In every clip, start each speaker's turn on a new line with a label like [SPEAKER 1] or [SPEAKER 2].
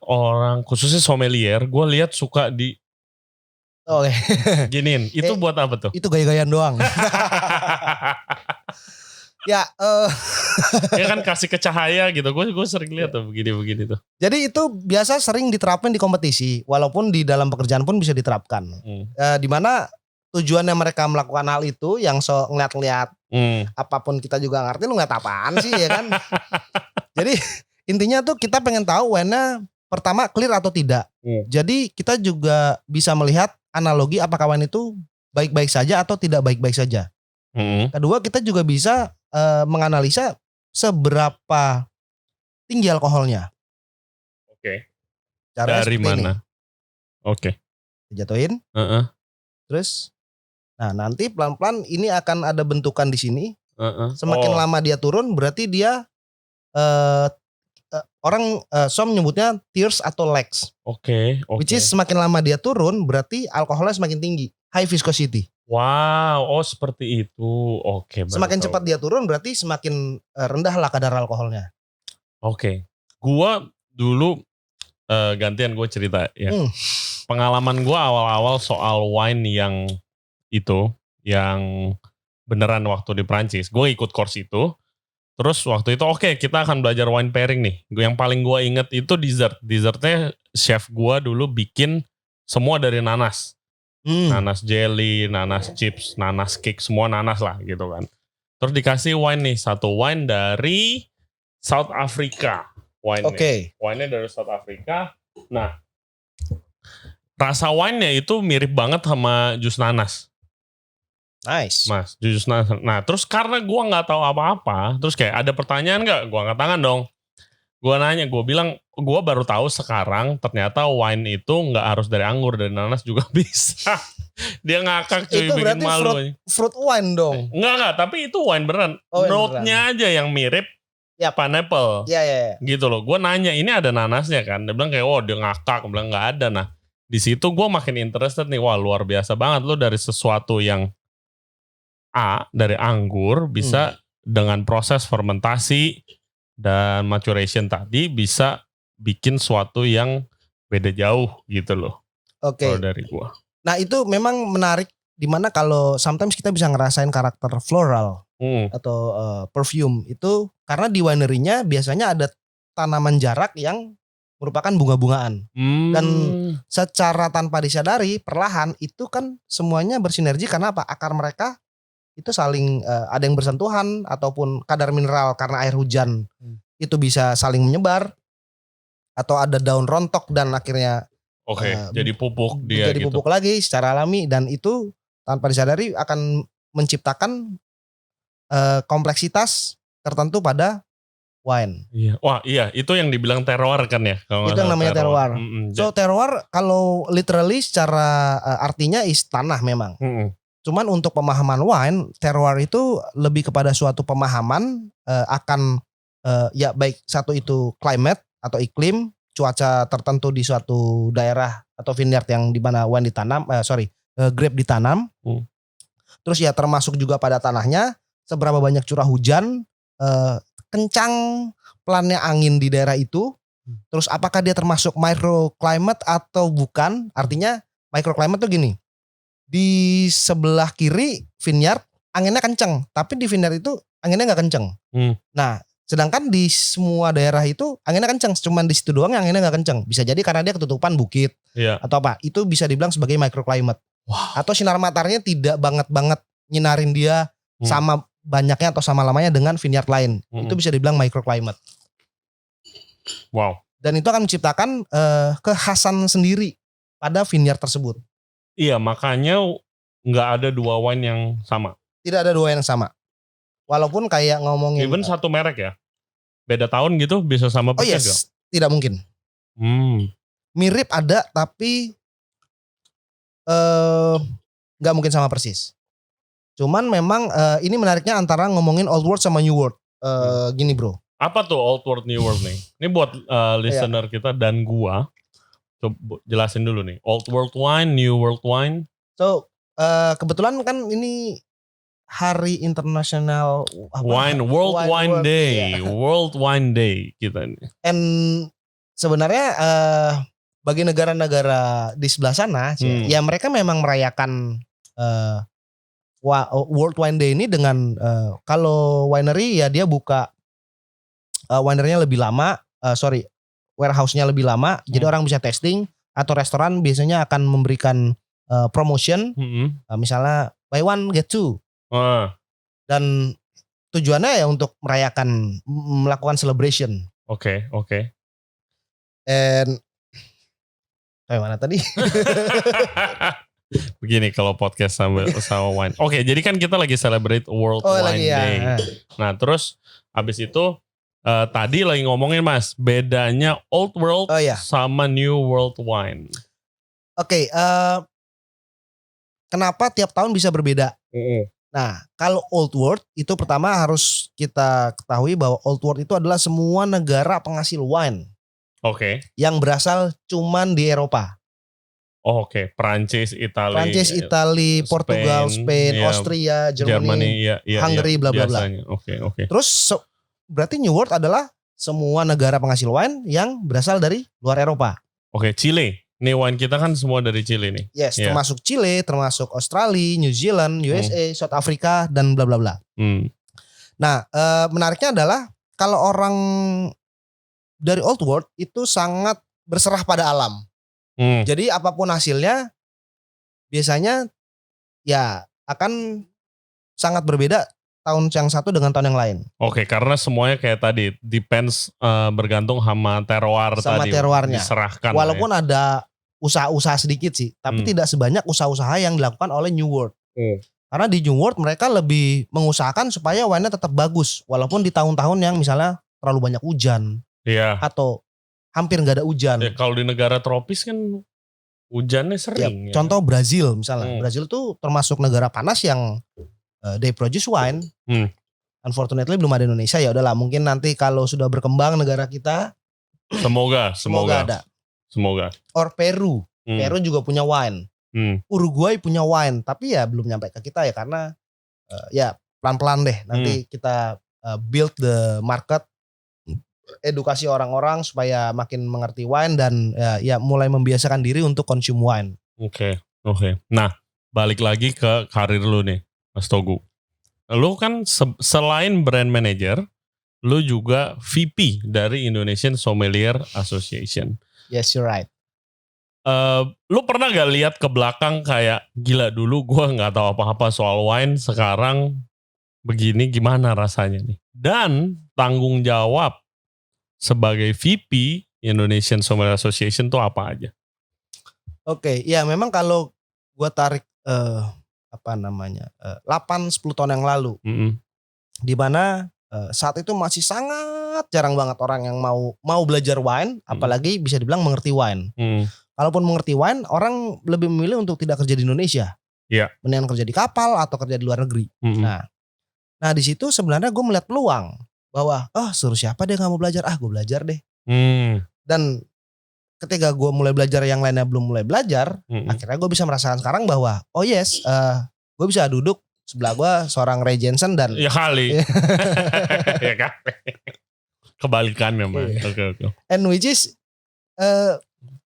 [SPEAKER 1] orang khususnya sommelier, gue lihat suka di
[SPEAKER 2] Oke.
[SPEAKER 1] giniin. Itu buat apa tuh?
[SPEAKER 2] Itu gaya-gayaan doang. Ya,
[SPEAKER 1] ya kan kasih ke cahaya gitu. Gue sering lihat tuh begini-begini tuh.
[SPEAKER 2] Jadi itu biasa sering diterapkan di kompetisi, walaupun di dalam pekerjaan pun bisa diterapkan. Dimana tujuannya mereka melakukan hal itu yang ngeliat-ngeliat apapun kita juga ngerti, lu ngeliat apaan sih ya kan? Jadi intinya tuh kita pengen tahu wine-nya pertama clear atau tidak. Jadi kita juga bisa melihat analogi apakah wine itu baik-baik saja atau tidak baik-baik saja. Kedua kita juga bisa menganalisa seberapa tinggi alkoholnya.
[SPEAKER 1] Oke.
[SPEAKER 2] Caranya
[SPEAKER 1] dari mana? Oke.
[SPEAKER 2] Jatuhin. Terus, nah nanti pelan-pelan ini akan ada bentukan di sini. Semakin lama dia turun, berarti dia orang som menyebutnya tears atau lags.
[SPEAKER 1] Oke.
[SPEAKER 2] Which is semakin lama dia turun, berarti alkoholnya semakin tinggi, high viscosity.
[SPEAKER 1] Wow, seperti itu. Oke.
[SPEAKER 2] Semakin cepat dia turun, berarti semakin rendahlah kadar alkoholnya.
[SPEAKER 1] Oke. Gua dulu gantian gue cerita ya. Pengalaman gue awal-awal soal wine yang itu, yang beneran waktu di Prancis. Gue ikut course itu. Terus waktu itu kita akan belajar wine pairing nih. Yang paling gue inget itu dessert. Dessertnya chef gue dulu bikin semua dari nanas. Nanas jelly, nanas chips, nanas cake, semua nanas lah gitu kan. Terus dikasih wine nih, satu wine dari South Africa. Wine-nya dari South Africa. Nah, rasa wine-nya itu mirip banget sama jus nanas.
[SPEAKER 2] Nice.
[SPEAKER 1] Mas, jus nanas. Nah, terus karena gue gak tahu apa-apa, terus kayak ada pertanyaan gak? Gue angkat tangan dong. Gue nanya, gue bilang, gue baru tahu sekarang ternyata wine itu gak harus dari anggur, dari nanas juga bisa. Dia ngakak cuy,
[SPEAKER 2] itu
[SPEAKER 1] bikin malu.
[SPEAKER 2] Fruit wine dong.
[SPEAKER 1] Enggak, tapi itu wine beneran. Note-nya aja yang mirip pineapple.
[SPEAKER 2] Iya.
[SPEAKER 1] Gitu loh. Gue nanya, ini ada nanasnya kan? Dia bilang kayak, dia ngakak. Gue bilang gak ada. Nah, di situ gue makin interested nih. Wah, luar biasa banget. Lo dari sesuatu yang dari anggur bisa dengan proses fermentasi dan maturation tadi bisa bikin suatu yang beda jauh gitu loh. Kalau dari gua.
[SPEAKER 2] Nah itu memang menarik, dimana kalau sometimes kita bisa ngerasain karakter floral atau perfume itu karena di winery-nya biasanya ada tanaman jarak yang merupakan bunga-bungaan. Dan secara tanpa disadari perlahan itu kan semuanya bersinergi karena apa? Akar mereka itu saling ada yang bersentuhan ataupun kadar mineral karena air hujan itu bisa saling menyebar atau ada daun rontok dan akhirnya
[SPEAKER 1] jadi pupuk dia
[SPEAKER 2] jadi pupuk lagi secara alami, dan itu tanpa disadari akan menciptakan kompleksitas tertentu pada wine.
[SPEAKER 1] Iya. Wah iya, itu yang dibilang terroir kan ya?
[SPEAKER 2] Itu yang namanya terroir. So terroir kalau literally secara artinya is tanah memang. Cuman untuk pemahaman wine, terroir itu lebih kepada suatu pemahaman akan ya baik satu itu climate atau iklim, cuaca tertentu di suatu daerah atau vineyard yang di mana wine ditanam, grape ditanam. Terus ya termasuk juga pada tanahnya, seberapa banyak curah hujan, kencang pelannya angin di daerah itu. Terus apakah dia termasuk microclimate atau bukan? Artinya microclimate tuh gini. Di sebelah kiri vineyard anginnya kenceng, tapi di vineyard itu anginnya nggak kenceng. Nah, sedangkan di semua daerah itu anginnya kenceng, cuman di situ doang yang anginnya nggak kenceng. Bisa jadi karena dia ketutupan bukit atau apa. Itu bisa dibilang sebagai microclimate. Atau sinar mataharinya tidak banget nyinarin dia sama banyaknya atau sama lamanya dengan vineyard lain. Itu bisa dibilang microclimate.
[SPEAKER 1] Wow.
[SPEAKER 2] Dan itu akan menciptakan kekhasan sendiri pada vineyard tersebut.
[SPEAKER 1] Iya, makanya nggak ada dua wine yang sama.
[SPEAKER 2] Tidak ada dua yang sama. Walaupun kayak ngomongin
[SPEAKER 1] even satu merek ya, beda tahun gitu bisa sama persis gak?
[SPEAKER 2] Tidak mungkin. Mirip ada tapi nggak mungkin sama persis. Cuman memang ini menariknya antara ngomongin old world sama new world. Gini bro.
[SPEAKER 1] Apa tuh old world new world nih? Ini buat listener kita dan gua. Coba jelasin dulu nih. Old world wine, new world wine.
[SPEAKER 2] So kebetulan kan ini Hari Internasional
[SPEAKER 1] World Wine Day. World Wine Day kita ini.
[SPEAKER 2] And sebenarnya bagi negara-negara di sebelah sana, ya mereka memang merayakan World Wine Day ini dengan kalau winery ya dia buka winery-nya lebih lama, warehouse-nya lebih lama, jadi orang bisa testing, atau restoran biasanya akan memberikan promotion, misalnya buy one get two, dan tujuannya ya untuk melakukan celebration.
[SPEAKER 1] Oke.
[SPEAKER 2] And mana tadi?
[SPEAKER 1] Begini kalau podcast sama wine. Oke, jadi kan kita lagi celebrate World Wine Day. Ya. Nah, terus habis itu tadi lagi ngomongin Mas, bedanya Old World sama New World Wine. Oke,
[SPEAKER 2] kenapa tiap tahun bisa berbeda? Nah, kalau Old World itu pertama harus kita ketahui bahwa Old World itu adalah semua negara penghasil wine.
[SPEAKER 1] Oke.
[SPEAKER 2] Yang berasal cuman di Eropa.
[SPEAKER 1] Oke. Prancis,
[SPEAKER 2] Itali, Portugal, Spain, Austria, Germany, Hungary, bla bla bla.
[SPEAKER 1] Oke.
[SPEAKER 2] Terus berarti New World adalah semua negara penghasil wine yang berasal dari luar Eropa.
[SPEAKER 1] Oke, Chile. Nih wine kita kan semua dari Chile nih.
[SPEAKER 2] Yes, termasuk Chile, termasuk Australia, New Zealand, USA, South Africa, dan bla bla bla. Nah, menariknya adalah kalau orang dari Old World itu sangat berserah pada alam. Jadi apapun hasilnya biasanya ya akan sangat berbeda tahun yang satu dengan tahun yang lain.
[SPEAKER 1] Oke, karena semuanya kayak tadi depends, bergantung sama terroir
[SPEAKER 2] sama
[SPEAKER 1] tadi.
[SPEAKER 2] Terroirnya.
[SPEAKER 1] Diserahkan.
[SPEAKER 2] Walaupun ada usaha-usaha sedikit sih, tapi tidak sebanyak usaha-usaha yang dilakukan oleh New World. Karena di New World mereka lebih mengusahakan supaya wine-nya tetap bagus, walaupun di tahun-tahun yang misalnya terlalu banyak hujan.
[SPEAKER 1] Iya.
[SPEAKER 2] Atau hampir nggak ada hujan.
[SPEAKER 1] Ya, kalau di negara tropis kan hujannya sering.
[SPEAKER 2] Ya. Contoh Brazil misalnya. Brazil tuh termasuk negara panas yang they produce wine. Unfortunately belum ada Indonesia, ya udahlah mungkin nanti kalau sudah berkembang negara kita.
[SPEAKER 1] Semoga
[SPEAKER 2] ada.
[SPEAKER 1] Semoga.
[SPEAKER 2] Or Peru. Peru juga punya wine. Uruguay punya wine, tapi ya belum nyampe ke kita ya karena ya pelan-pelan deh. Nanti kita build the market. Edukasi orang-orang supaya makin mengerti wine dan ya mulai membiasakan diri untuk consume wine.
[SPEAKER 1] Oke. Nah, balik lagi ke karir lu nih, Mas Togu. Lu kan selain brand manager, lu juga VP dari Indonesian Sommelier Association.
[SPEAKER 2] Yes, you're right.
[SPEAKER 1] Lu pernah gak lihat ke belakang kayak gila dulu gue nggak tahu apa-apa soal wine, sekarang begini gimana rasanya nih? Dan tanggung jawab sebagai VP Indonesian Sommelier Association tuh apa aja?
[SPEAKER 2] Oke, ya memang kalau gue tarik 8-10 tahun yang lalu, di mana saat itu masih sangat jarang banget orang yang mau belajar wine, apalagi bisa dibilang mengerti wine. Kalaupun mengerti wine, orang lebih memilih untuk tidak kerja di Indonesia, mendingan kerja di kapal atau kerja di luar negeri. Nah di situ sebenarnya gue melihat peluang. Bahwa suruh siapa dia gak mau belajar, gue belajar deh. Dan ketika gue mulai belajar yang lainnya belum mulai belajar, akhirnya gue bisa merasakan sekarang bahwa gue bisa duduk sebelah gue seorang Ray Jensen dan
[SPEAKER 1] ya kali ya kan kebalikannya Mas. Oke.
[SPEAKER 2] And which is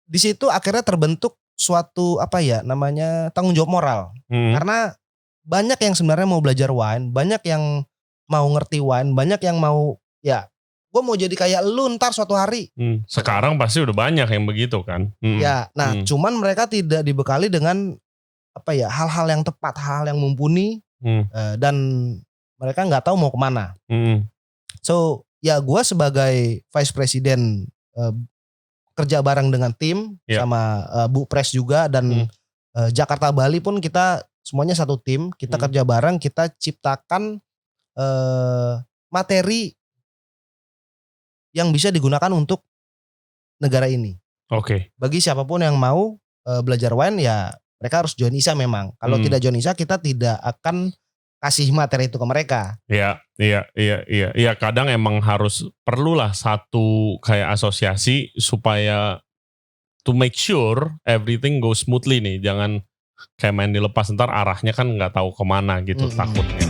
[SPEAKER 2] di situ akhirnya terbentuk suatu tanggung jawab moral. Karena banyak yang sebenarnya mau belajar wine, banyak yang mau ngerti wine, banyak yang mau gue mau jadi kayak lu ntar suatu hari.
[SPEAKER 1] Sekarang pasti udah banyak yang begitu kan.
[SPEAKER 2] Cuman mereka tidak dibekali dengan hal-hal yang tepat, hal yang mumpuni, dan mereka nggak tahu mau kemana. So gue sebagai vice president kerja bareng dengan tim sama Bu Pres juga dan Jakarta Bali pun kita semuanya satu tim, kita kerja bareng, kita ciptakan materi yang bisa digunakan untuk negara ini.
[SPEAKER 1] Oke.
[SPEAKER 2] Bagi siapapun yang mau belajar wine ya mereka harus join ISA memang. Kalau tidak join ISA kita tidak akan kasih materi itu ke mereka.
[SPEAKER 1] Iya. Kadang emang harus perlulah satu kayak asosiasi supaya to make sure everything goes smoothly nih. Jangan kayak main dilepas ntar arahnya kan nggak tahu kemana gitu takutnya.